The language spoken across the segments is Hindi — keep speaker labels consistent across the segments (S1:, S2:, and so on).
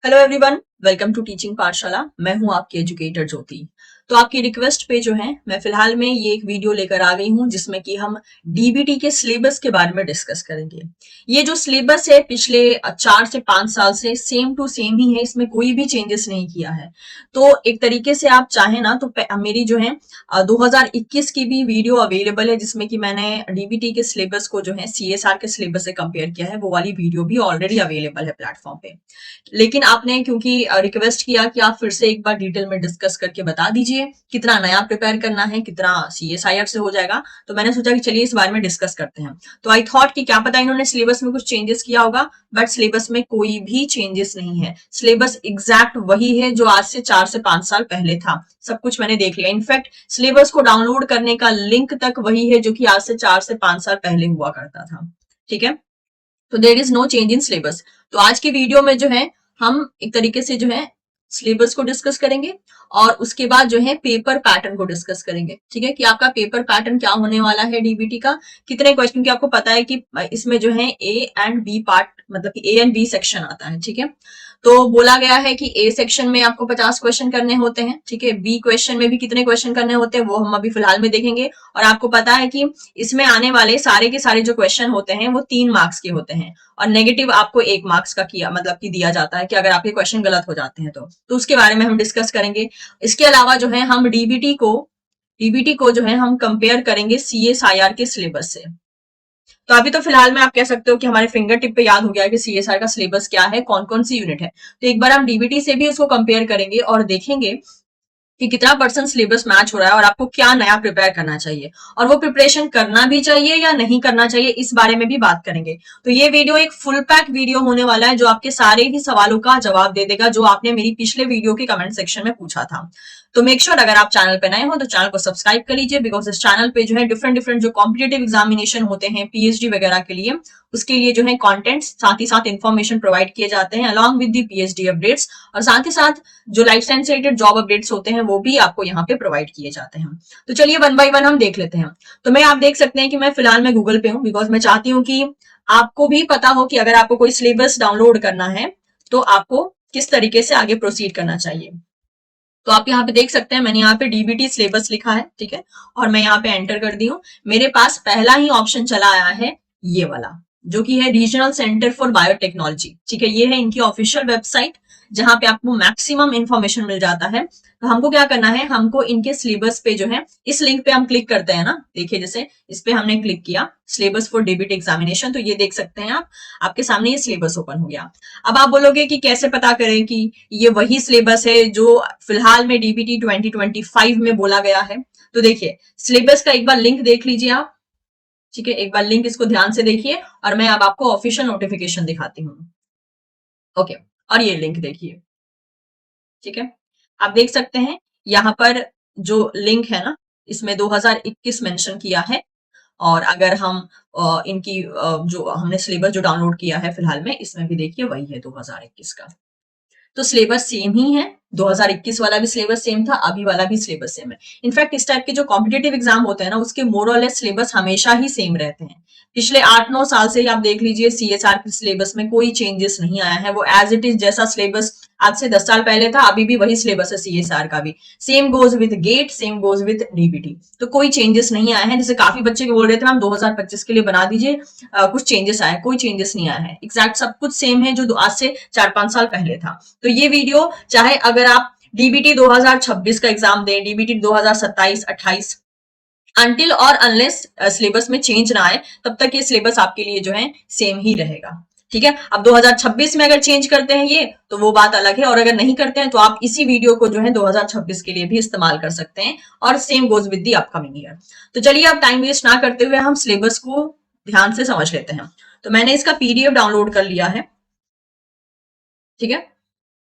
S1: Hello everyone, welcome to teaching Pathshala. मैं हूं आपकी एजुकेटर ज्योति। तो आपकी रिक्वेस्ट पे जो है मैं फिलहाल में ये एक वीडियो लेकर आ गई हूं जिसमें कि हम डीबीटी के सिलेबस के बारे में डिस्कस करेंगे। ये जो सिलेबस है पिछले 4 से 5 साल से सेम टू सेम ही है, इसमें कोई भी चेंजेस नहीं किया है। तो एक तरीके से आप चाहें ना तो मेरी जो है 2021 की भी वीडियो अवेलेबल है जिसमें कि मैंने डीबीटी के सिलेबस को जो है सीएसआर के सिलेबस से कंपेयर किया है। वो वाली वीडियो भी ऑलरेडी अवेलेबल है प्लेटफॉर्म पे। लेकिन आपने क्योंकि रिक्वेस्ट किया कि आप फिर से एक बार डिटेल में डिस्कस करके बता दीजिए कितना नया प्रिपेयर करना है, कितना सीएसआईआर से हो जाएगा, तो मैंने सोचा कि चलिए इस बारे में डिस्कस करते हैं। तो आई थॉट कि क्या पता इन्होंने सिलेबस में कुछ चेंजेस किया होगा, बट सिलेबस में कोई भी चेंजेस नहीं है। सिलेबस एग्जैक्ट वही है जो आज से 4 से 5 साल पहले था। सब कुछ मैंने देख लिया। इनफैक्ट सिलेबस को डाउनलोड करने का लिंक तक वही है जो कि आज से 4 से 5 साल पहले हुआ करता था। ठीक है, तो there is no change in syllabus. तो आज की वीडियो में जो है हम एक तरीके से जो है सिलेबस को डिस्कस करेंगे और उसके बाद जो है पेपर पैटर्न को डिस्कस करेंगे। ठीक है, कि आपका पेपर पैटर्न क्या होने वाला है डीबीटी का, कितने क्वेश्चन की आपको पता है कि इसमें जो है ए एंड बी पार्ट, मतलब कि ए एंड बी सेक्शन आता है। ठीक है, तो बोला गया है कि ए सेक्शन में आपको 50 क्वेश्चन करने होते हैं। ठीक है, बी क्वेश्चन में भी कितने क्वेश्चन करने होते हैं वो हम अभी फिलहाल में देखेंगे। और आपको पता है कि इसमें आने वाले सारे के सारे जो क्वेश्चन होते हैं वो 3 मार्क्स के होते हैं और नेगेटिव आपको 1 मार्क्स का किया मतलब कि दिया जाता है कि अगर आपके क्वेश्चन गलत हो जाते हैं तो उसके बारे में हम डिस्कस करेंगे। इसके अलावा जो है हम डीबीटी को जो है हम कंपेयर करेंगे सीएसआईआर के सिलेबस से। तो अभी तो फिलहाल में आप कह सकते हो कि हमारे फिंगर टिप पे याद हो गया कि सीएसआर का सिलेबस क्या है, कौन कौन सी यूनिट है। तो एक बार हम डीबीटी से भी उसको कंपेयर करेंगे और देखेंगे कि कितना परसेंट सिलेबस मैच हो रहा है और आपको क्या नया प्रिपेयर करना चाहिए और वो प्रिपरेशन करना भी चाहिए या नहीं करना चाहिए, इस बारे में भी बात करेंगे। तो ये वीडियो एक फुल पैक वीडियो होने वाला है जो आपके सारे ही सवालों का जवाब दे देगा जो आपने मेरी पिछले वीडियो के कमेंट सेक्शन में पूछा था। तो मेक श्योर अगर आप चैनल पे नए हो तो चैनल को सब्सक्राइब कर लीजिए, बिकॉज इस चैनल पे जो है डिफरेंट डिफरेंट जो कॉम्पिटेटिव एग्जामिनेशन होते हैं पीएचडी वगैरह के लिए, उसके लिए जो है कंटेंट साथ ही साथ इन्फॉर्मेशन प्रोवाइड किए जाते हैं along with the PhD updates. और साथ ही साथ जो लाइफ साइंस से रिलेटेड जॉब अपडेट्स होते हैं वो भी आपको यहाँ पे प्रोवाइड किए जाते हैं। तो चलिए वन बाय वन हम देख लेते हैं। तो मैं, आप देख सकते हैं कि मैं फिलहाल में गूगल पे हूँ, बिकॉज मैं चाहती हूँ कि आपको भी पता हो कि अगर आपको कोई सिलेबस डाउनलोड करना है तो आपको किस तरीके से आगे प्रोसीड करना चाहिए। तो आप यहाँ पे देख सकते हैं मैंने यहाँ पे डीबीटी सिलेबस लिखा है। ठीक है, और मैं यहाँ पे एंटर कर दी हूँ। मेरे पास पहला ही ऑप्शन चला आया है ये वाला, जो कि है रीजनल सेंटर फॉर बायोटेक्नोलॉजी। ठीक है, ये है इनकी ऑफिशियल वेबसाइट जहां पे आपको मैक्सिमम इंफॉर्मेशन मिल जाता है। तो हमको क्या करना है, हमको इनके सिलेबस पे जो है इस लिंक पे हम क्लिक करते हैं ना, देखिए जैसे इस पे हमने क्लिक किया सिलेबस फॉर डीबीटी एग्जामिनेशन, तो ये देख सकते हैं आप, आपके सामने ये सिलेबस ओपन हो गया। अब आप बोलोगे कि कैसे पता करें कि ये वही सिलेबस है जो फिलहाल में डीबीटी 2025 में बोला गया है। तो देखिए सिलेबस का एक बार लिंक देख लीजिए आप। ठीक है, एक बार लिंक इसको ध्यान से देखिए और मैं अब आपको ऑफिशियल नोटिफिकेशन दिखाती हूँ। ओके, और ये लिंक देखिए। ठीक है, आप देख सकते हैं यहाँ पर जो लिंक है ना, इसमें 2021 मेंशन किया है। और अगर हम इनकी जो हमने सिलेबस जो डाउनलोड किया है फिलहाल में, इसमें भी देखिए वही है 2021 का। तो सिलेबस सेम ही है, 2021 वाला भी सिलेबस सेम था, अभी वाला भी सिलेबस सेम है। इनफैक्ट इस टाइप के जो कॉम्पिटेटिव एग्जाम होते हैं ना, उसके मोर और लेस सिलेबस हमेशा ही सेम रहते हैं। पिछले 8-9 साल से ही आप देख लीजिए सीएसआर के सिलेबस में कोई चेंजेस नहीं आया है। वो एज इट इज जैसा सिलेबस आज से 10 साल पहले था अभी भी वही सिलेबस है सीएसआर का भी। Same goes with GATE, same goes with DBT. तो कोई चेंजेस नहीं आए हैं। जैसे काफी बच्चे बोल रहे थे मैम 2025 के लिए बना दीजिए, कुछ चेंजेस आए, कोई चेंजेस नहीं आया है। एग्जैक्ट सब कुछ सेम है जो आज से 4-5 साल पहले था। तो ये वीडियो चाहे अगर आप डीबीटी 2026 का एग्जाम दें, डीबीटी 2027-28, अनटिल और अनलेस सिलेबस में चेंज ना आए तब तक ये सिलेबस आपके लिए जो है सेम ही रहेगा। ठीक है, अब 2026 में अगर चेंज करते हैं ये तो वो बात अलग है, और अगर नहीं करते हैं तो आप इसी वीडियो को जो है 2026 के लिए भी इस्तेमाल कर सकते हैं और same goes with the upcoming year. तो चलिए अब टाइम वेस्ट ना करते हुए हम सिलेबस को ध्यान से समझ लेते हैं। तो मैंने इसका पीडीएफ डाउनलोड कर लिया है। ठीक है,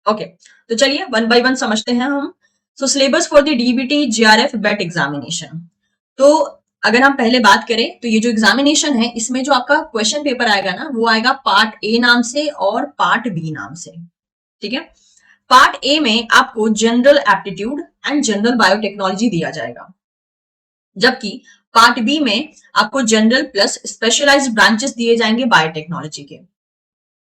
S1: ओके, तो चलिए वन बाय वन समझते हैं हम। So syllabus for the DBT JRF BET examination. तो अगर हम पहले बात करें तो ये जो एग्जामिनेशन है इसमें जो आपका क्वेश्चन पेपर आएगा ना, वो आएगा पार्ट ए नाम से और पार्ट बी नाम से। ठीक है, पार्ट ए में आपको general aptitude and general biotechnology दिया जाएगा, जबकि पार्ट बी में आपको जनरल प्लस स्पेशलाइज्ड ब्रांचेस दिए जाएंगे बायोटेक्नोलॉजी के।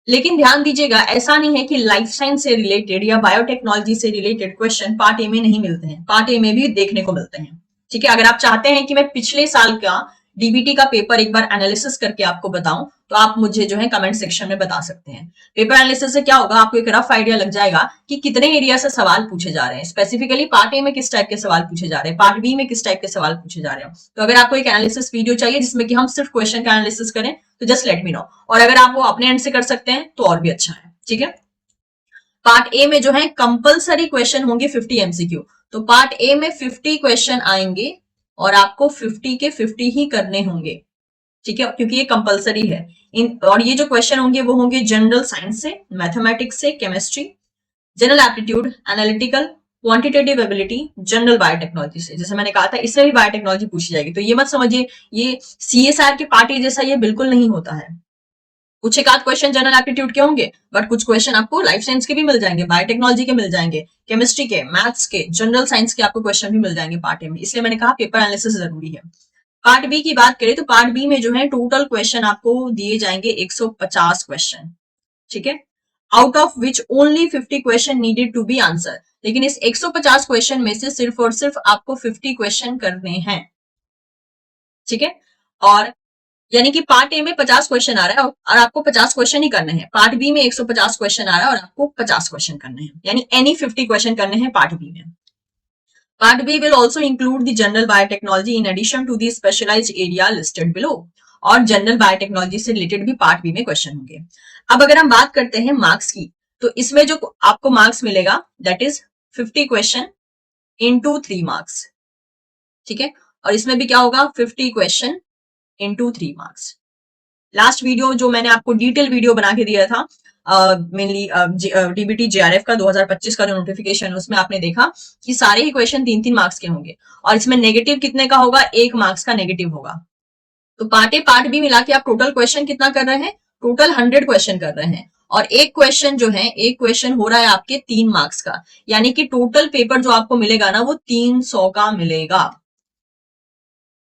S1: लेकिन ध्यान दीजिएगा, ऐसा नहीं है कि लाइफ साइंस से रिलेटेड या बायोटेक्नोलॉजी से रिलेटेड क्वेश्चन पार्ट ए में नहीं मिलते हैं, पार्ट ए में भी देखने को मिलते हैं। ठीक है, अगर आप चाहते हैं कि मैं पिछले साल का डीबीटी का पेपर एक बार एनालिसिस करके आपको बताऊं, तो आप मुझे जो है कमेंट सेक्शन में बता सकते हैं। पेपर एनालिसिस से क्या होगा, आपको एक रफ आइडिया लग जाएगा कि कितने एरिया से सवाल पूछे जा रहे हैं, स्पेसिफिकली पार्ट ए में किस टाइप के सवाल पूछे जा रहे हैं, पार्ट बी में किस टाइप के सवाल पूछे जा रहे हैं। तो अगर आपको एक एनालिसिस वीडियो चाहिए जिसमें कि हम सिर्फ क्वेश्चन का एनालिसिस करें, तो जस्ट लेट मी नो। और अगर आप वो अपने एंड से कर सकते हैं तो और भी अच्छा है। ठीक है, पार्ट ए में जो है कंपलसरी क्वेश्चन होंगे 50 एमसीक्यू। तो पार्ट ए में 50 क्वेश्चन आएंगे और आपको 50 के 50 ही करने होंगे। ठीक है, क्योंकि ये कंपलसरी है। और ये जो क्वेश्चन होंगे वो होंगे जनरल साइंस से, मैथमेटिक्स से, chemistry, general aptitude, analytical, quantitative ability, general biotechnology से। जैसे मैंने कहा था, इससे भी बायोटेक्नोलॉजी पूछी जाएगी। तो ये मत समझिए ये सीएसआर के पार्ट ए जैसा, ये बिल्कुल नहीं होता है। कुछ एक आध क्वेश्चन जनरल एप्टीट्यूड के होंगे, बट कुछ क्वेश्चन आपको लाइफ साइंस के भी मिल जाएंगे, बायोटेक्नोलॉजी के मिल जाएंगे, केमिस्ट्री के, मैथ्स के, जनरल साइंस के आपको क्वेश्चन भी मिल जाएंगे पार्ट ए में। इसलिए मैंने कहा पेपर एनालिसिस जरूरी है। पार्ट बी की बात करें तो पार्ट बी में जो है टोटल क्वेश्चन आपको दिए जाएंगे 150 क्वेश्चन। ठीक है, out of which only 50 question needed to be answer. लेकिन इस 150 क्वेश्चन में से सिर्फ और सिर्फ आपको 50 क्वेश्चन करने हैं। ठीक है, और यानी कि पार्ट ए में 50 क्वेश्चन आ रहा है और आपको 50 क्वेश्चन ही करने हैं। पार्ट बी में 150 क्वेश्चन आ रहा है और आपको 50 क्वेश्चन करने हैं, यानी एनी 50 क्वेश्चन करने हैं पार्ट बी में। Part B will also include the general biotechnology in addition to the specialized area listed below। और जनरल बायोटेक्नोलॉजी से रिलेटेड भी पार्ट बी में क्वेश्चन होंगे। अब अगर हम बात करते हैं मार्क्स की, तो इसमें जो आपको मार्क्स मिलेगा that is 50 question into 3 marks. ठीक है, और इसमें भी क्या होगा, 50 question into 3 marks. Last video जो मैंने आपको डिटेल वीडियो बना के दिया था, मेनली डीबीटी जेआरएफ का 2025 का जो नोटिफिकेशन, उसमें आपने देखा कि सारे ही क्वेश्चन 3-3 मार्क्स के होंगे और इसमें नेगेटिव कितने का होगा, 1 मार्क्स का नेगेटिव होगा। तो पार्ट ए पार्ट बी मिला के आप टोटल क्वेश्चन कितना कर रहे हैं, टोटल 100 क्वेश्चन कर रहे हैं। और एक क्वेश्चन जो है, एक क्वेश्चन हो रहा है आपके 3 मार्क्स का, यानी कि टोटल पेपर जो आपको मिलेगा ना वो 300 का मिलेगा।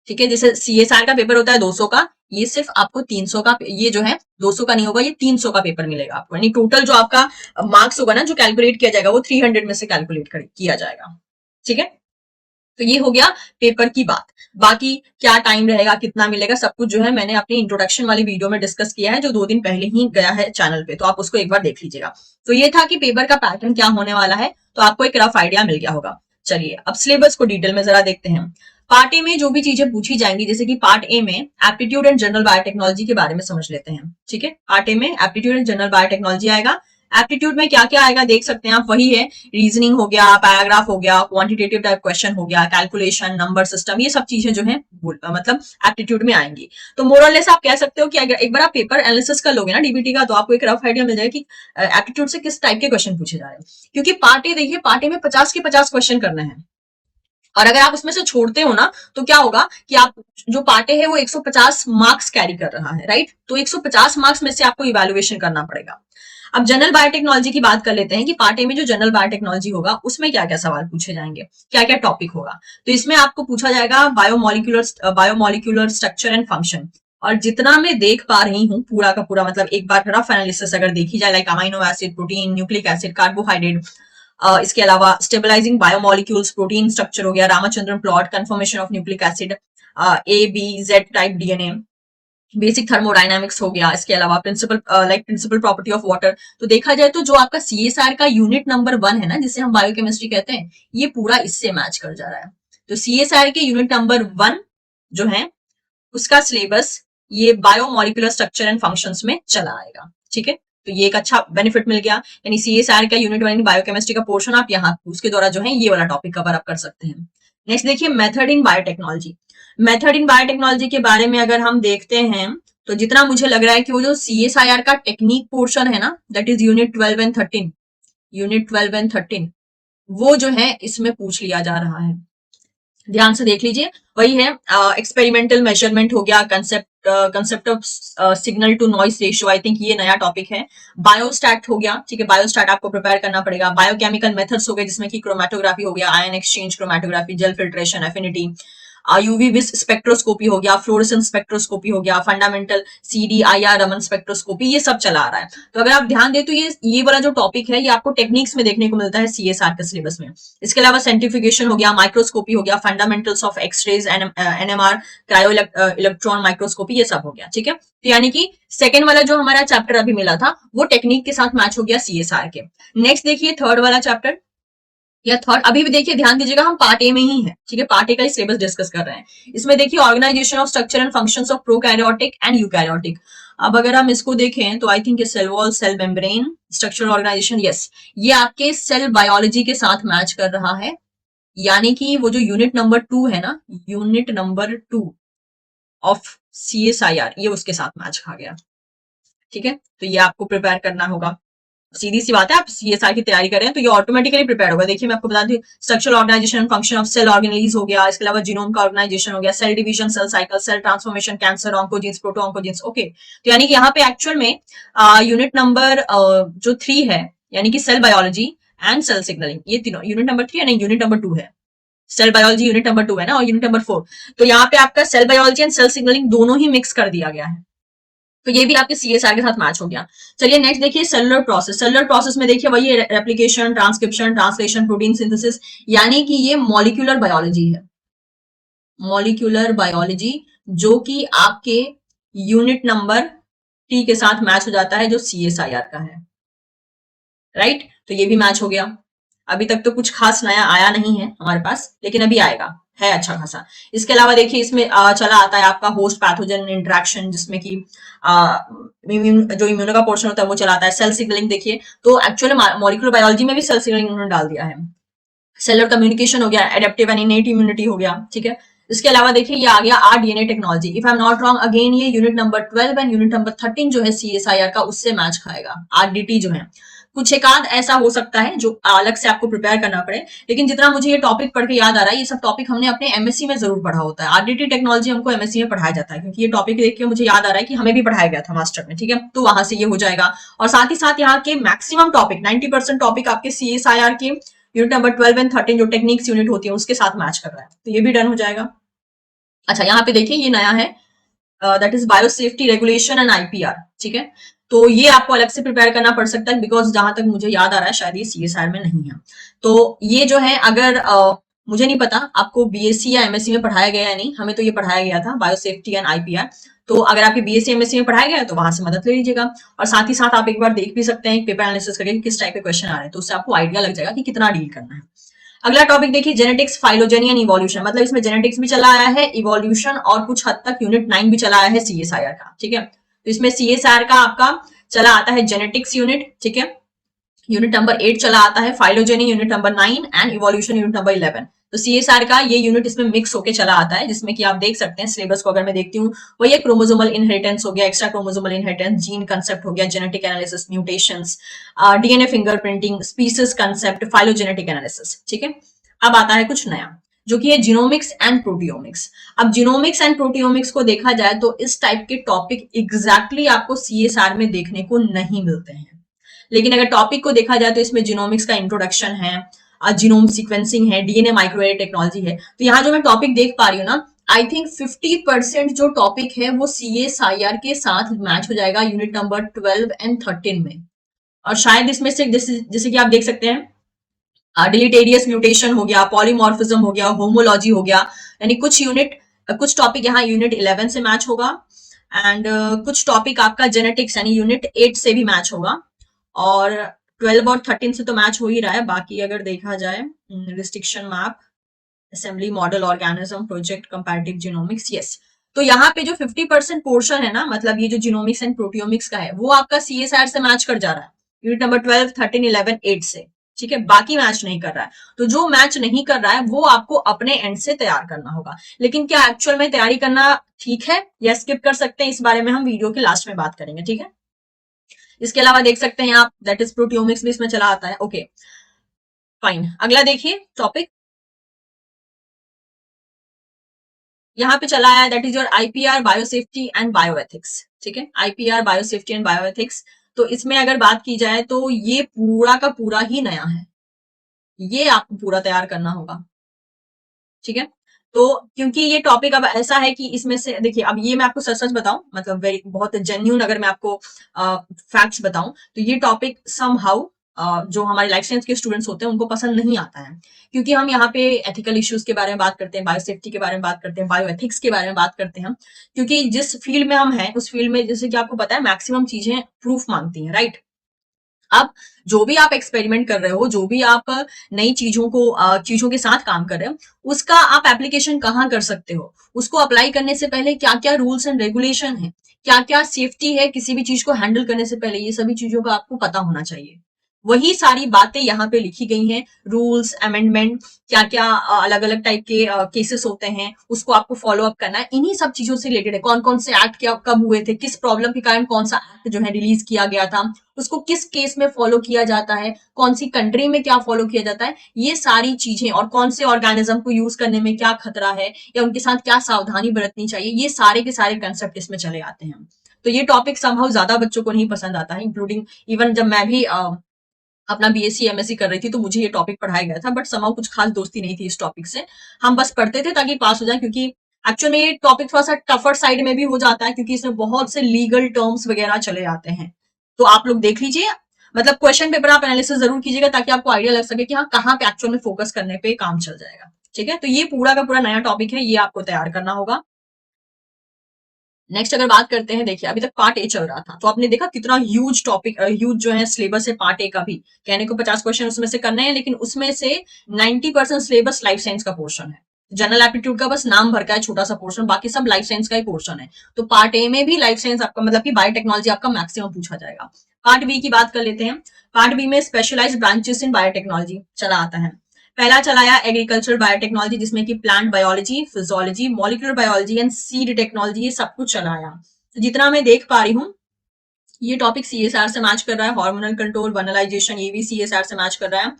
S1: ठीक है, जैसे सीएसआर का पेपर होता है 200 का, ये सिर्फ आपको 300 का, ये जो है 200 का नहीं होगा, ये 300 का पेपर मिलेगा आपको। यानी टोटल जो आपका मार्क्स होगा ना, जो कैलकुलेट किया जाएगा वो 300 में से कैलकुलेट किया जाएगा। ठीक है, तो ये हो गया पेपर की बात। बाकी क्या टाइम रहेगा, कितना मिलेगा, सब कुछ जो है मैंने अपनी इंट्रोडक्शन वाली वीडियो में डिस्कस किया है, जो 2 दिन पहले ही गया है चैनल पे, तो आप उसको एक बार देख लीजिएगा। तो ये था कि पेपर का पैटर्न क्या होने वाला है, तो आपको एक रफ आइडिया मिल गया होगा। चलिए अब सिलेबस को डिटेल में जरा देखते हैं। पार्ट ए में जो भी चीजें पूछी जाएंगी, जैसे कि पार्ट ए में एप्टीट्यूड एंड जनरल बायोटेक्नोलॉजी के बारे में समझ लेते हैं। ठीक है, पार्ट ए में एप्टीट्यूड एंड जनरल बायोटेक्नोलॉजी आएगा। एप्टीट्यूड में क्या क्या आएगा देख सकते हैं आप, वही है, रीजनिंग हो गया, पैराग्राफ हो गया, क्वांटिटेटिव टाइप क्वेश्चन हो गया, कैलकुलेशन, नंबर सिस्टम, ये सब चीजें जो है मतलब एप्टीट्यूड में आएंगी। तो मोरलेस आप कह सकते हो कि अगर एक बार आप पेपर एनालिसिस कर लोगे ना डीबीटी का, तो आपको एक रफ आइडिया मिल जाएगा कि एप्टीट्यूड से किस टाइप के क्वेश्चन पूछे जा रहे हैं। क्योंकि पार्ट ए देखिए, पार्ट ए में 50 के 50 क्वेश्चन करने हैं, और अगर आप उसमें से छोड़ते हो ना, तो क्या होगा कि आप जो पार्ट ए है वो 150 मार्क्स कैरी कर रहा है, राइट। तो 150 मार्क्स में से आपको इवैल्यूएशन करना पड़ेगा। अब जनरल बायोटेक्नोलॉजी की बात कर लेते हैं कि पार्ट ए में जो जनरल बायोटेक्नोलॉजी होगा उसमें क्या क्या सवाल पूछे जाएंगे, क्या क्या टॉपिक होगा। तो इसमें आपको पूछा जाएगा बायोमोलिकुलर स्ट्रक्चर एंड फंक्शन। और जितना मैं देख पा रही हूँ पूरा का पूरा, मतलब एक बार रफ एनालिसिस अगर देखी जाए, like amino acid, protein, nucleic acid, carbohydrate, इसके अलावा स्टेबलाइजिंग बायोमोलिक्यूल्स, प्रोटीन स्ट्रक्चर हो गया, Ramachandran plot, conformation of nucleic acid, A B Z type DNA, basic thermodynamics हो गया, इसके अलावा प्रिंसिपल प्रॉपर्टी ऑफ वाटर। तो देखा जाए तो जो आपका सीएसआर का यूनिट नंबर 1 है ना, जिसे हम बायोकेमिस्ट्री कहते हैं, ये पूरा इससे मैच कर जा रहा है। तो सीएसआर के यूनिट नंबर 1 जो है उसका सिलेबस ये बायोमोलिकुलर स्ट्रक्चर एंड फंक्शंस में चला आएगा। ठीक है, तो ये एक अच्छा बेनिफिट मिल गया, यानी सीएसआर का यूनिट 1 बायोकेमिस्ट्री का पोर्शन आप यहाँ उसके द्वारा जो है ये वाला टॉपिक कवर अप कर सकते हैं। नेक्स्ट देखिए method in biotechnology. Method in biotechnology के बारे में अगर हम देखते हैं, तो जितना मुझे लग रहा है कि वो जो सीएसआईआर का टेक्निक पोर्शन है ना, that is unit 12 and 13, unit 12 and 13, वो जो है इसमें पूछ लिया जा रहा है। ध्यान से देख लीजिए, वही है एक्सपेरिमेंटल मेजरमेंट हो गया, concept of signal to noise ratio, I think ये नया टॉपिक है। बायोस्टैट हो गया, ठीक है, बायोस्टैट आपको प्रिपेयर करना पड़ेगा। बायोकेमिकल मेथड्स हो गए, जिसमें कि क्रोमेटोग्राफी हो गया, ion exchange chromatography, gel filtration, affinity, UV vis spectroscopy हो गया, फ्लोरेसेंस स्पेक्ट्रोस्कोपी हो गया, फंडामेंटल CDIR रमन स्पेक्ट्रोस्कोपी, ये सब चला आ रहा है। तो अगर आप ध्यान दें तो ये वाला जो टॉपिक है ये आपको टेक्निक्स में देखने को मिलता है CSR के सिलेबस में। इसके अलावा सेंट्रीफ्यूगेशन हो गया, माइक्रोस्कोपी हो गया, fundamentals of X rays, NMR, cryo electron microscopy, ये सब हो गया। ठीक है, तो यानी कि सेकेंड वाला जो हमारा चैप्टर अभी मिला था वो टेक्निक के साथ मैच हो गया CSR के। नेक्स्ट देखिए थर्ड वाला चैप्टर या थर्ड, अभी भी देखिए ध्यान दीजिएगा हम पार्ट ए में ही है। ठीक है, पार्ट ए का ही सिलेबस डिस्कस कर रहे हैं। इसमें देखिए organisation of structure and functions of prokaryotic and eukaryotic. अब अगर हम इसको देखें तो I think cell wall, cell membrane, structural organisation, yes, ये आपके सेल बायोलॉजी के साथ मैच कर रहा है। यानी कि वो जो यूनिट नंबर 2 है ना, यूनिट नंबर 2 ऑफ CSIR, ये उसके साथ मैच खा गया। ठीक है, तो ये आपको प्रिपेयर करना होगा। सीधी सी बात है, आप CSR की तैयारी कर रहे हैं तो ये ऑटोमेटिकली प्रिपेयर होगा। देखिए मैं आपको बता दूं, structural organisation, function of cell organelles हो गया, इसके अलावा जीनोम का ऑर्गेनाइजेशन हो गया, cell division, cell cycle, cell transformation, cancer, oncogenes, proto oncogenes. Okay, तो यानी कि यहाँ पे एक्चुअल में यूनिट नंबर जो 3 है, यानी कि cell biology and cell signalling, ये तीनों यूनिट नंबर 3 है, नहीं यूनिट नंबर 2 है। सेल बायोलॉजी यूनिट नंबर 2 है ना, और यूनिट नंबर 4, तो यहाँ पे आपका cell biology and cell signalling दोनों ही मिक्स कर दिया गया है। तो ये भी आपके CSR के साथ मैच हो गया। चलिए नेक्स्ट देखिए सेलुलर प्रोसेस। सेलुलर प्रोसेस में देखिए वही replication, transcription, translation, protein synthesis, यानी कि ये मॉलिक्यूलर बायोलॉजी है। मॉलिक्यूलर बायोलॉजी जो कि आपके यूनिट नंबर 3 के साथ मैच हो जाता है जो CSIR का है। राइट, तो ये भी मैच हो गया। अभी तक तो कुछ खास नया आया नहीं है हमारे पास, लेकिन अभी आएगा, है अच्छा खासा। इसके अलावा देखिए इसमें चला आता है आपका होस्ट पैथोजन इंटरेक्शन, जिसमें कि जो इम्यूनो का पोर्शन होता है वो चला आता है। सेल सिग्नलिंग देखिए, तो एक्चुअली मॉलिक्यूलर बायोलॉजी में भी सेल सिग्नलिंग उन्होंने डाल दिया है। सेलर कम्युनिकेशन हो गया, एडेप्टिव एंड इनेट इम्यूनिटी हो गया। ठीक है, इसके अलावा देखिए ये आ गया RDNA technology. If I am not wrong, again ये unit number 12 and unit number 13 जो है CSIR का, उससे मैच खाएगा। RDT जो है, कुछ एक आध ऐसा हो सकता है जो अलग से आपको प्रिपेयर करना पड़े, लेकिन जितना मुझे ये टॉपिक पढ़ के याद आ रहा है, ये सब टॉपिक हमने अपने MSc में जरूर पढ़ा होता है। RDT टेक्नोलॉजी हमको MSc में पढ़ाया जाता है, क्योंकि ये टॉपिक देख के मुझे याद आ रहा है कि हमें भी पढ़ाया गया था मास्टर में। ठीक है, तो वहां से ये हो जाएगा। और साथ ही साथ यहाँ के मैक्सिमम टॉपिक 90% टॉपिक आपके CSIR के यूनिट नंबर 12 एंड 13 जो टेक्निक्स यूनिट होती है उसके साथ मैच कर रहा है, तो ये भी डन हो जाएगा। अच्छा, यहाँ पे देखिए ये नया है, that is biosafety regulation and IPR। ठीक है, तो ये आपको अलग से प्रिपेयर करना पड़ सकता है, बिकॉज जहां तक मुझे याद आ रहा है शायद ये CSR में नहीं है। तो ये जो है, अगर मुझे नहीं पता आपको BSc या MSc में पढ़ाया गया या नहीं, हमें तो ये पढ़ाया गया था बायोसेफ्टी एंड IPR। तो अगर आपके BSc MSc में पढ़ाया गया है तो वहां से मदद ले लीजिएगा। और साथ ही साथ आप एक बार देख भी सकते हैं पेपर एनालिसिस करके किस टाइप के क्वेश्चन आ रहे हैं, तो उससे आपको आइडिया लग जाएगा कि कितना डील करना है। अगला टॉपिक देखिए जेनेटिक्स, फाइलोजेनी एंड इवोल्यूशन। मतलब इसमें जेनेटिक्स भी चला आया है, इवोल्यूशन और कुछ हद तक यूनिट 9 भी चला आया है CSIR का। ठीक है, तो इसमें CSIR का आपका चला आता है जेनेटिक्स यूनिट। ठीक है, यूनिट नंबर 8 चला आता है, phylogeny unit number 9 and evolution unit number 11। तो CSR का ये यूनिट इसमें मिक्स होके चला आता है, जिसमें कि आप देख सकते हैं सिलेबस को अगर मैं देखती हूँ, वही ये क्रोमोसोमल इनहेरिटेंस हो गया, extra chromosomal inheritance, gene concept हो गया, genetic analysis, mutations, DNA fingerprinting, species concept, phylogenetic analysis. ठीक है, अब आता है कुछ नया जो कि है जीनोमिक्स एंड प्रोटियोमिक्स। अब जीनोमिक्स एंड प्रोटियोमिक्स को देखा जाए तो इस टाइप के टॉपिक एग्जैक्टली आपको CSR में देखने को नहीं मिलते हैं। लेकिन अगर टॉपिक को देखा जाए तो इसमें जीनोमिक्स का इंट्रोडक्शन है, जीनोम सीक्वेंसिंग है, DNA माइक्रोएरे टेक्नोलॉजी है। तो यहाँ जो मैं टॉपिक देख पा रही हूँ ना, आई थिंक 50% जो टॉपिक है वो CSIR के साथ मैच हो जाएगा यूनिट नंबर 12 एंड 13 में। और शायद इसमें से जैसे कि आप देख सकते हैं, डिलीटेरियस म्यूटेशन हो गया, पॉलीमॉर्फिज्म हो गया, होमोलॉजी हो गया, यानी कुछ टॉपिक यहाँ यूनिट 11 से मैच होगा, एंड कुछ टॉपिक आपका जेनेटिक्स यानी यूनिट 8 से भी मैच होगा, और 12 और 13 से तो मैच हो ही रहा है। बाकी अगर देखा जाए, restriction map, assembly model organism, project comparative genomics, yes, तो यहाँ पे जो 50% पोर्शन है ना, मतलब ये जो जीनोमिक्स एंड प्रोटियोमिक्स का है, वो आपका CSR से मैच कर जा रहा है यूनिट नंबर 12, 13, 11, 8 से। ठीक है, बाकी मैच नहीं कर रहा है। तो जो मैच नहीं कर रहा है वो आपको अपने एंड से तैयार करना होगा। लेकिन क्या एक्चुअल में तैयारी करना ठीक है या स्किप कर सकते हैं, इस बारे में हम वीडियो के लास्ट में बात करेंगे। ठीक है, इसके अलावा देख सकते हैं आप, दैट इज प्रोटियोमिक्स भी इसमें चला आता है। ओके फाइन, अगला देखिए टॉपिक यहाँ पे चला है, that is your IPR, biosafety and bioethics. ठीक है, IPR, बायोसेफ्टी एंड बायोएथिक्स। तो इसमें अगर बात की जाए तो ये पूरा का पूरा ही नया है, ये आपको पूरा तैयार करना होगा। ठीक है, तो क्योंकि ये टॉपिक अब ऐसा है कि इसमें से देखिए, अब ये मैं आपको सच सच बताऊं, मतलब वेरी बहुत जेन्यून अगर मैं आपको फैक्ट्स बताऊं, तो ये टॉपिक सम हाउ जो हमारे लाइफ साइंस के स्टूडेंट्स होते हैं उनको पसंद नहीं आता है, क्योंकि हम यहाँ पे एथिकल इश्यूज के बारे में बात करते हैं, बायो सेफ्टी के बारे में बात करते हैं, बायो एथिक्स के बारे में बात करते हैं हम, क्योंकि जिस फील्ड में हम हैं उस फील्ड में जैसे कि आपको पता है मैक्सिमम चीजें प्रूफ मांगती हैं, राइट। अब जो भी आप एक्सपेरिमेंट कर रहे हो, जो भी आप नई चीजों के साथ काम कर रहे हो, उसका आप एप्लीकेशन कहाँ कर सकते हो, उसको अप्लाई करने से पहले क्या क्या रूल्स एंड रेगुलेशन है, क्या क्या सेफ्टी है किसी भी चीज को हैंडल करने से पहले, ये सभी चीजों का आपको पता होना चाहिए। वही सारी बातें यहाँ पे लिखी गई हैं, रूल्स अमेंडमेंट, क्या क्या अलग अलग टाइप के केसेस होते हैं, उसको आपको फॉलो अप करना है, इन्हीं सब चीजों से रिलेटेड है। कौन कौन से एक्ट क्या कब हुए थे, किस प्रॉब्लम के कारण कौन सा एक्ट जो है रिलीज किया गया था, उसको किस केस में फॉलो किया जाता है, कौन सी कंट्री में क्या फॉलो किया जाता है, ये सारी चीजें, और कौन से ऑर्गेनिज्म को यूज करने में क्या खतरा है या उनके साथ क्या सावधानी बरतनी चाहिए, ये सारे के सारे कंसेप्ट इसमें चले आते हैं। तो ये टॉपिक समहाउ ज्यादा बच्चों को नहीं पसंद आता है, इंक्लूडिंग इवन जब मैं भी अपना बीएससी एमएससी कर रही थी तो मुझे ये टॉपिक पढ़ाया गया था, बट समहाउ कुछ खास दोस्ती नहीं थी इस टॉपिक से। हम बस पढ़ते थे ताकि पास हो जाए, क्योंकि एक्चुअल में ये टॉपिक थोड़ा सा टफर साइड में भी हो जाता है, क्योंकि इसमें बहुत से लीगल टर्म्स वगैरह चले आते हैं। तो आप लोग देख लीजिए, मतलब क्वेश्चन पेपर आप एनालिसिस जरूर कीजिएगा ताकि आपको आइडिया लग सके कि हाँ कहाँ पे एक्चुअल में फोकस करने पे काम चल जाएगा। ठीक है, तो ये पूरा का पूरा नया टॉपिक है, ये आपको तैयार करना होगा। नेक्स्ट अगर बात करते हैं, देखिए अभी तक पार्ट ए चल रहा था, तो आपने देखा कितना ह्यूज टॉपिक, ह्यूज जो है सिलेबस है पार्ट ए का भी। कहने को 50 क्वेश्चन उसमें से करने हैं, लेकिन उसमें से 90% सिलेबस लाइफ साइंस का पोर्शन है। जनरल एप्टीट्यूड का बस नाम भर का है छोटा सा पोर्शन, बाकी सब लाइफ साइंस का ही पोर्शन है। तो पार्ट ए में भी लाइफ साइंस आपका मतलब कि बायोटेक्नोलॉजी आपका मैक्सिमम पूछा जाएगा। पार्ट बी की बात कर लेते हैं। पार्ट बी में स्पेशलाइज्ड ब्रांचेस इन बायोटेक्नोलॉजी चला आता है। पहला चलाया एग्रीकल्चर बायोटेक्नोलॉजी, जिसमें कि plant biology, physiology, molecular biology and seed technology, ये सब कुछ चलाया। तो जितना मैं देख पा रही हूँ ये टॉपिक सीएसआर से मैच कर रहा है। हार्मोनल कंट्रोल, वनलाइजेशन, ये भी सीएसआर से मैच कर रहा है।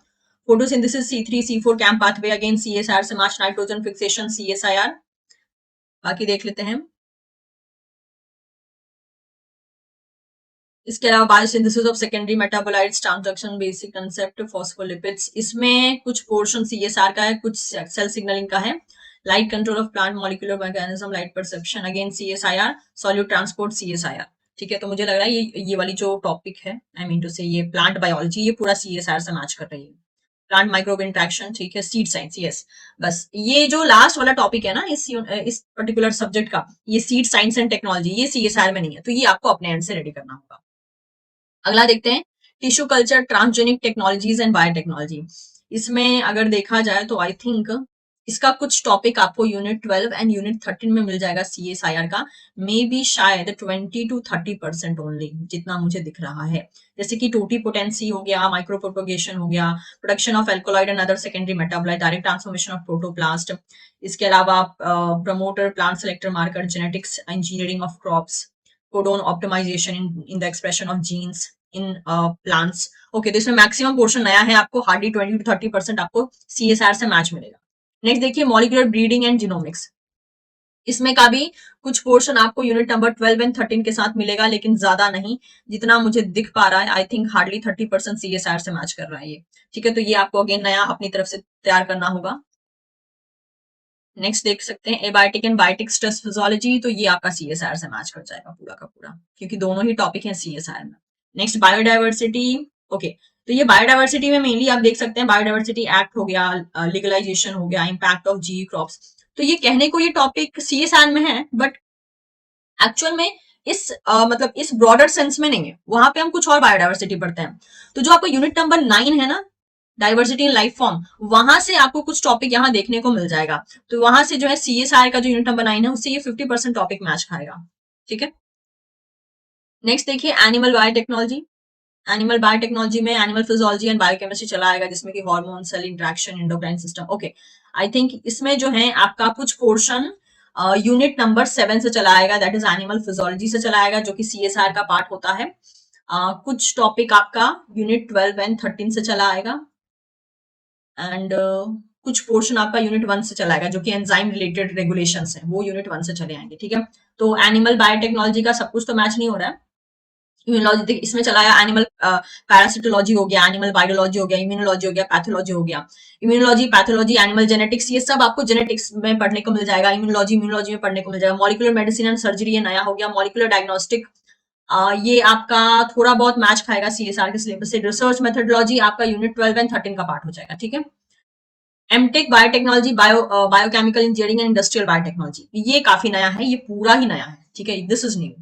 S1: Photosynthesis, C3 C4 camp pathway, again CSR से मैच। Nitrogen fixation, CSIR। बाकी देख लेते हैं। इसके अलावा biosynthesis of secondary metabolites, transduction, basic concept, phospholipids, इसमें कुछ पोर्शन सीएसआर का है, कुछ सेल सिग्नलिंग का है। Light control of plant molecular mechanism, light perception, again CSIR। Solute transport, CSIR। ठीक है, तो मुझे लग रहा है ये वाली जो टॉपिक है, आई मीन टू से ये प्लांट बायोलॉजी, ये पूरा CSR से मैच कर रही है। प्लांट माइक्रोब इंट्रैक्शन, ठीक है, सीड साइंस, यस। बस ये जो लास्ट वाला टॉपिक है ना इस पर्टिकुलर सब्जेक्ट का, ये सीड साइंस एंड टेक्नोलॉजी, ये CSR में नहीं है, तो ये आपको अपने एंड से रेडी करना होगा। अगला देखते हैं, tissue culture, transgenic technologies and biotechnology. इसमें अगर देखा जाए तो आई थिंक इसका कुछ टॉपिक आपको यूनिट 12 एंड यूनिट 13 में मिल जाएगा CSIR का। मे बी शायद 20 to 30% ओनली, जितना मुझे दिख रहा है। जैसे कि टोटी पोटेंसी हो गया, माइक्रो प्रोपोगेशन हो गया, production of alkaloid and other secondary metabolite, direct transformation of protoplast. इसके अलावा promoter, plant selector marker, genetics, engineering of crops, codon optimisation in the expression of genes in plants. Okay, तो इसमें मैक्सिमम पोर्शन नया है, आपको हार्डली 20 to 30% आपको CSR से मैच मिलेगा। नेक्स्ट देखिए, मॉलिक्यूलर ब्रीडिंग एंड जीनोमिक्स। इसमें का भी कुछ पोर्शन आपको यूनिट नंबर 12 एंड 13 के साथ मिलेगा, लेकिन ज्यादा नहीं। जितना मुझे दिख पा रहा है आई थिंक हार्डली 30% CSR से मैच कर रहा है ये। ठीक है, तो ये आपको अगेन नया अपनी तरफ से तैयार करना होगा। नेक्स्ट देख सकते हैं abiotic and biotic stress physiology, तो ये आपका CSR से मैच कर जाएगा पूरा का पूरा, क्योंकि दोनों ही टॉपिक हैं CSR में। Next biodiversity. ओके, तो ये बायोडाइवर्सिटी में मेनली आप देख सकते हैं बायोडाइवर्सिटी एक्ट हो गया, लीगलाइजेशन हो गया, इम्पैक्ट ऑफ जी क्रॉप्स। तो ये कहने को ये टॉपिक CSR में है, बट एक्चुअल में मतलब इस ब्रॉडर सेंस में नहीं है। वहां पे हम कुछ और बायोडाइवर्सिटी पढ़ते हैं। तो जो आपको यूनिट नंबर 9 है ना, डाइवर्सिटी इन लाइफ फॉर्म, वहां से आपको कुछ टॉपिक यहाँ देखने को मिल जाएगा। तो वहां से जो है CSR का जो यूनिट नंबर 9 है उससे ये 50% टॉपिक मैच खाएगा। ठीक है, नेक्स्ट देखिए एनिमल बायोटेक्नोलॉजी। एनिमल बायोटेक्नोलॉजी में एनिमल फिजियोलॉजी एंड बायोकेमिस्ट्री चला आएगा, जिसमें कि hormone, cell interaction, endocrine system. Okay, I think इसमें जो है आपका कुछ पोर्शन यूनिट नंबर 7 से चला आएगा, दैट इज एनिमल फिजियोलॉजी से चला आएगा, जो कि CSR का पार्ट होता है। कुछ टॉपिक आपका यूनिट 12 एंड 13 से चला आएगा, एंड कुछ पोर्शन आपका यूनिट 1 से चला आएगा, जो कि एंजाइम रिलेटेड रेगुलेशंस हैं, वो यूनिट 1 से चले आएंगे। ठीक है, तो एनिमल बायोटेक्नोलॉजी का सब कुछ तो मैच नहीं हो रहा है, इम्यूनोलॉजी इसमें चलाया, एनिमल पैरासिटोलॉजी हो गया, एनिमल वायरोलॉजी हो गया, इम्यूनोलॉजी हो गया, पैथोलॉजी हो गया। इम्यूनोलॉजी, पैथोलॉजी, एनिमल जेनेटिक्स, ये सब आपको जेनेटिक्स में पढ़ने को मिल जाएगा। इम्यूनोलॉजी में पढ़ने को मिल जाएगा। मॉलिक्यूलर मेडिसिन एंड सर्जरी ये नया हो गया। मॉलिक्यूलर डायग्नोस्टिक ये आपका थोड़ा बहुत मैच खाएगा सीएसआर के सिलेबस से। रिसर्च मेथोडोलॉजी आपका यूनिट 12 एंड 13 का पार्ट हो जाएगा, ठीक है। MTech biotechnology, biochemical engineering and industrial biotechnology, ये काफी नया है, ये पूरा ही नया है, ठीक है, दिस इज न्यू।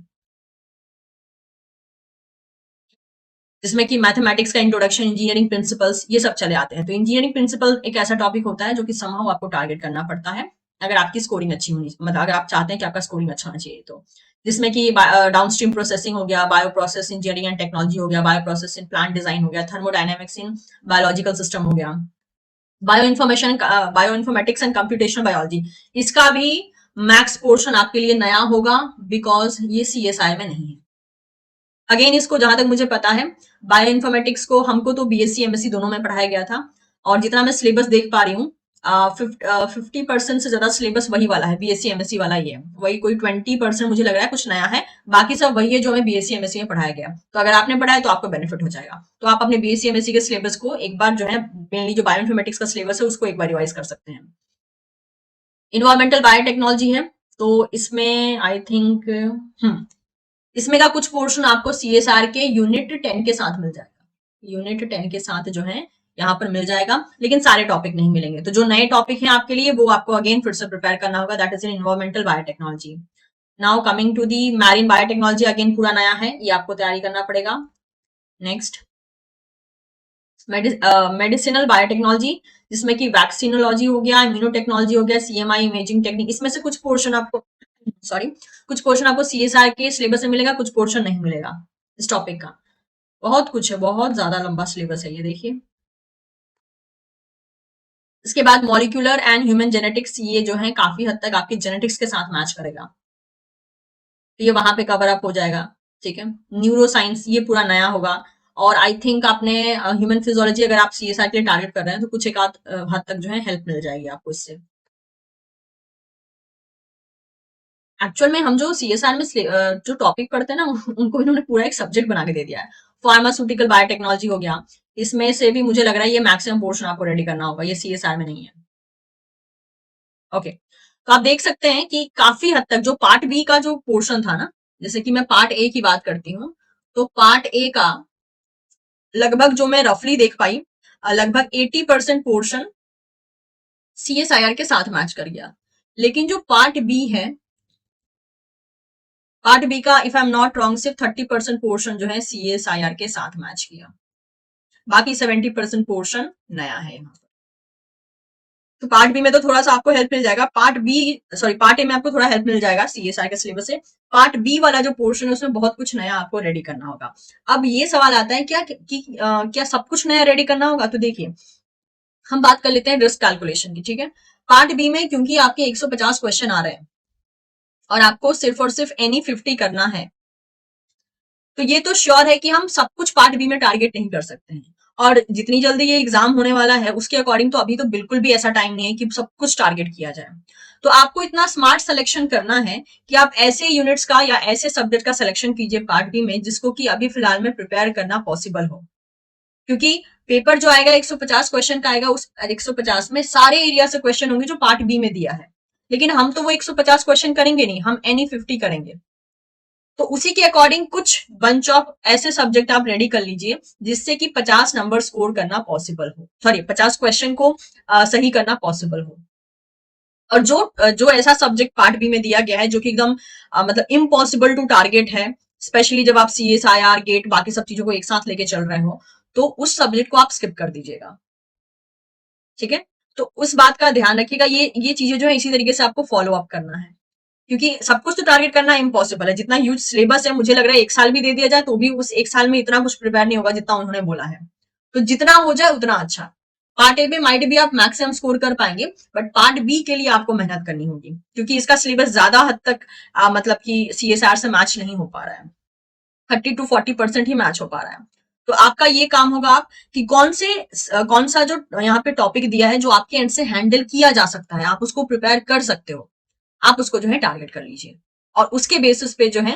S1: जिसमें कि मैथमेटिक्स का इंट्रोडक्शन, इंजीनियरिंग प्रिंसिपल्स, ये सब चले आते हैं। तो इंजीनियरिंग प्रिंसिपल एक ऐसा टॉपिक होता है जो कि समहाउ आपको टारगेट करना पड़ता है अगर आपकी स्कोरिंग अच्छी होनी, मतलब अगर आप चाहते हैं कि आपका स्कोरिंग अच्छा होना चाहिए तो। जिसमें कि डाउनस्ट्रीम प्रोसेसिंग हो गया, bio process engineering and technology हो गया, bio process in plant design हो गया, थर्मोडायनेमिक्स इन बायोलॉजिकल सिस्टम हो गया, bio informatics and computational biology, इसका भी मैथ्स पोर्शन आपके लिए नया होगा बिकॉज ये सीएसआई में नहीं है। अगेन इसको जहां तक मुझे पता है, बायो इन्फॉर्मेटिक्स को हमको तो बीएससी एमएससी दोनों में पढ़ाया गया था, और जितना मैं सिलेबस देख पा रही हूँ 50% से ज्यादा सिलेबस वही वाला है, बीएससी एमएससी वाला ही है। वही कोई 20% मुझे लग रहा है कुछ नया है, बाकी सब वही है जो हमें बीएससी एमएससी में पढ़ाया गया। तो अगर आपने पढ़ा है तो आपको बेनिफिट हो जाएगा। तो आप अपने बीएससी एमएससी के सिलेबस को एक बार जो है, मेनली जो बायो इन्फॉर्मेटिक्स का सिलेबस है उसको एक बार रिवाइज कर सकते हैं। इन्वायरमेंटल बायोटेक्नोलॉजी है, तो इसमें आई थिंक इसमें का कुछ पोर्शन आपको सीएसआर के यूनिट 10 के साथ मिल जाएगा। यूनिट 10 के साथ जो है यहाँ पर मिल जाएगा, लेकिन सारे टॉपिक नहीं मिलेंगे। तो जो नए टॉपिक हैं आपके लिए वो आपको अगेन फिर से प्रिपेयर करना होगा, that is in environmental biotechnology. Now coming to the marine biotechnology, again पूरा नया है, ये आपको तैयारी करना पड़ेगा। नेक्स्ट मेडिसिनल बायोटेक्नोलॉजी, जिसमें कि वैक्सीनोलॉजी हो गया, इम्यूनोटेक्नोलॉजी हो गया, सीएमआई इमेजिंग टेक्निक, इसमें से कुछ पोर्शन आपको सॉरी कुछ पोर्शन आपको सीएसआर के सिलेबस में मिलेगा, कुछ पोर्शन नहीं मिलेगा इस टॉपिक का। बहुत कुछ है, बहुत ज्यादा लंबा सिलेबस है ये, देखिए। इसके बाद मॉलिक्यूलर एंड ह्यूमन जेनेटिक्स, ये जो है काफी हद तक आपके जेनेटिक्स के साथ मैच करेगा, तो ये वहां पे कवर अप हो जाएगा, ठीक है। न्यूरो साइंस ये पूरा नया होगा, और आई थिंक आपने ह्यूमन फिजियोलॉजी अगर आप सीएसआर के लिए टारगेट कर रहे हैं तो कुछ एक आध हद तक जो है हेल्प मिल जाएगी आपको इससे। एक्चुअल में हम जो सीएसआर में जो टॉपिक पढ़ते हैं ना उनको इन्होंने पूरा एक सब्जेक्ट बना के दे दिया है। फार्मास्यूटिकल बायोटेक्नोलॉजी हो गया, इसमें से भी मुझे लग रहा है ये मैक्सिमम पोर्शन आपको रेडी करना होगा, ये सीएसआर में नहीं है। ओके, तो आप देख सकते हैं कि काफी हद तक जो पार्ट बी का जो पोर्शन था ना, जैसे कि मैं पार्ट ए की बात करती हूँ, तो पार्ट ए का लगभग जो मैं रफली देख पाई, लगभग 80% पोर्शन सीएसआईआर के साथ मैच कर गया। लेकिन जो पार्ट बी है, पार्ट बी का if I am not wrong सिर्फ 30% पोर्शन जो है सीएसआईआर के साथ मैच किया, बाकी 70% पोर्शन नया है यहाँ। तो पार्ट बी में तो थोड़ा सा आपको हेल्प मिल जाएगा, पार्ट ए में आपको थोड़ा हेल्प मिल जाएगा सीएसआर के सिलेबस से। पार्ट बी वाला जो पोर्शन है उसमें बहुत कुछ नया आपको रेडी करना होगा। अब ये सवाल आता है क्या सब कुछ नया रेडी करना होगा? तो देखिए, हम बात कर लेते हैं रिस्क कैलकुलेशन की, ठीक है। पार्ट बी में क्योंकि आपके 150 क्वेश्चन आ रहे हैं और आपको सिर्फ और सिर्फ एनी 50 करना है, तो ये तो श्योर है कि हम सब कुछ पार्ट बी में टारगेट नहीं कर सकते हैं। और जितनी जल्दी ये एग्जाम होने वाला है उसके अकॉर्डिंग तो अभी तो बिल्कुल भी ऐसा टाइम नहीं है कि सब कुछ टारगेट किया जाए। तो आपको इतना स्मार्ट सिलेक्शन करना है कि आप ऐसे यूनिट्स का या ऐसे सब्जेक्ट का सिलेक्शन कीजिए पार्ट बी में जिसको कि अभी फिलहाल में प्रिपेयर करना पॉसिबल हो। क्योंकि पेपर जो आएगा 150 क्वेश्चन का आएगा, उस 150 में सारे एरिया से क्वेश्चन होंगे जो पार्ट बी में दिया है, लेकिन हम तो वो 150 क्वेश्चन करेंगे नहीं, हम एनी 50 करेंगे। तो उसी के अकॉर्डिंग कुछ बंच ऑफ ऐसे सब्जेक्ट आप रेडी कर लीजिए जिससे कि 50 नंबर स्कोर करना पॉसिबल हो, सॉरी 50 क्वेश्चन को सही करना पॉसिबल हो। और जो ऐसा सब्जेक्ट पार्ट बी में दिया गया है जो कि एकदम मतलब इम्पॉसिबल टू टारगेट है, स्पेशली जब आप सीएसआईआर गेट बाकी सब चीजों को एक साथ लेके चल रहे हो, तो उस सब्जेक्ट को आप स्किप कर दीजिएगा, ठीक है। तो उस बात का ध्यान रखिएगा, ये चीजें जो है इसी तरीके से आपको फॉलो अप करना है, क्योंकि सब कुछ तो टारगेट करना इम्पॉसिबल है। जितना ह्यूज सिलेबस है, मुझे लग रहा है एक साल भी दे दिया जाए तो भी उस एक साल में इतना कुछ प्रिपेयर नहीं होगा जितना उन्होंने बोला है। तो जितना हो जाए उतना अच्छा। पार्ट ए में माइट भी आप मैक्सिमम स्कोर कर पाएंगे, बट पार्ट बी के लिए आपको मेहनत करनी होगी क्योंकि इसका सिलेबस ज्यादा हद तक मतलब कि सीएसआर से मैच नहीं हो पा रहा है, 30 to 40% ही मैच हो पा रहा है। तो आपका ये काम होगा आप कि कौन सा जो यहाँ पे टॉपिक दिया है जो आपके एंड से हैंडल किया जा सकता है, आप उसको प्रिपेयर कर सकते हो, आप उसको जो है टारगेट कर लीजिए और उसके बेसिस पे जो है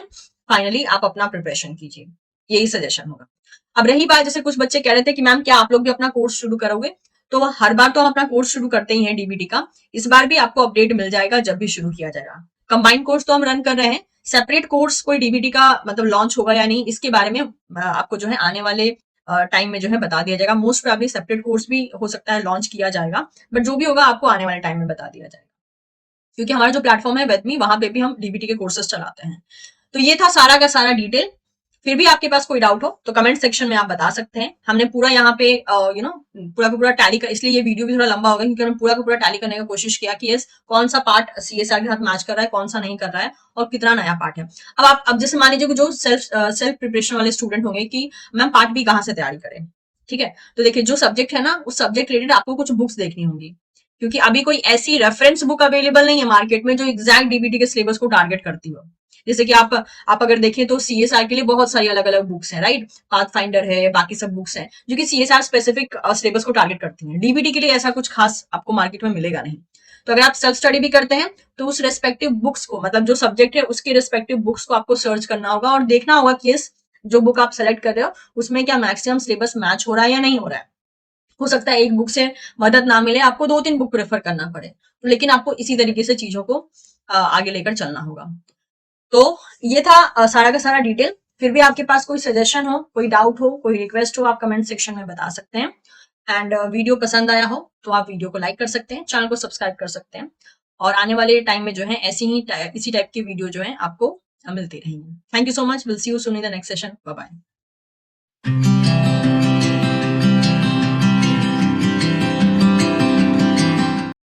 S1: फाइनली आप अपना प्रिपरेशन कीजिए। यही सजेशन होगा। अब रही बात, जैसे कुछ बच्चे कह रहे थे कि मैम क्या आप लोग भी अपना कोर्स शुरू करोगे? तो हर बार तो हम अपना कोर्स शुरू करते ही हैं डीबीटी का। इस बार भी आपको अपडेट मिल जाएगा जब भी शुरू किया जाएगा। कंबाइंड कोर्स तो हम रन कर रहे हैं, सेपरेट कोर्स कोई डीबीटी का मतलब लॉन्च होगा या नहीं, इसके बारे में आपको जो है आने वाले टाइम में जो है बता दिया जाएगा। मोस्ट प्रोबेबली सेपरेट कोर्स भी हो सकता है लॉन्च किया जाएगा, बट जो भी होगा आपको आने वाले टाइम में बता दिया जाएगा। क्योंकि हमारा जो प्लेटफॉर्म है वेदमी, वहां पे भी हम डीबीटी के कोर्सेज चलाते हैं। तो ये था सारा का सारा डिटेल। फिर भी आपके पास कोई डाउट हो तो कमेंट सेक्शन में आप बता सकते हैं। हमने पूरा यहाँ पे पूरा का पूरा टैली का, इसलिए ये वीडियो भी थोड़ा लंबा होगा क्योंकि हमने पूरा का पूरा टैली करने की कोशिश किया कि यस कौन सा पार्ट सीएसआर के साथ मैच कर रहा है, कौन सा नहीं कर रहा है, और कितना नया पार्ट है। अब जैसे मान लीजिए जो सेल्फ प्रिपरेशन वाले स्टूडेंट होंगे कि मैम पार्ट बी कहाँ से तैयारी करें, ठीक है, तो देखिए जो सब्जेक्ट है ना उस सब्जेक्ट रिलेटेड आपको कुछ बुक्स देखनी होंगी, क्योंकि अभी कोई ऐसी रेफरेंस बुक अवेलेबल नहीं है मार्केट में जो एग्जैक्ट डीबीटी के सिलेबस को टारगेट करती हो। जैसे कि आप अगर देखें तो सीएसआर के लिए बहुत सारी अलग अलग बुक्स हैं, राइट, पाथ फाइंडर है, बाकी सब बुक्स हैं जो कि सीएसआर स्पेसिफिक सिलेबस को टारगेट करती हैं। डीबीटी के लिए ऐसा कुछ खास आपको मार्केट में मिलेगा नहीं। तो अगर आप सेल्फ स्टडी भी करते हैं तो उस रेस्पेक्टिव बुक्स को, मतलब जो सब्जेक्ट है उसके रेस्पेक्टिव बुक्स को आपको सर्च करना होगा और देखना होगा कि जो बुक आप सेलेक्ट कर रहे हो उसमें क्या मैक्सिमम सिलेबस मैच हो रहा है या नहीं हो रहा है। हो सकता है एक बुक से मदद ना मिले, आपको 2-3 बुक प्रेफर करना पड़े, तो लेकिन आपको इसी तरीके से चीजों को आगे लेकर चलना होगा। तो ये था सारा का सारा डिटेल। फिर भी आपके पास कोई सजेशन हो, कोई डाउट हो, कोई रिक्वेस्ट हो, आप कमेंट सेक्शन में बता सकते हैं। एंड वीडियो पसंद आया हो तो आप वीडियो को लाइक कर सकते हैं, चैनल को सब्सक्राइब कर सकते हैं, और आने वाले टाइम में जो है इसी टाइप की वीडियो जो है आपको मिलती रहेंगी। Thank you so much, will see you soon in the next session. Bye bye.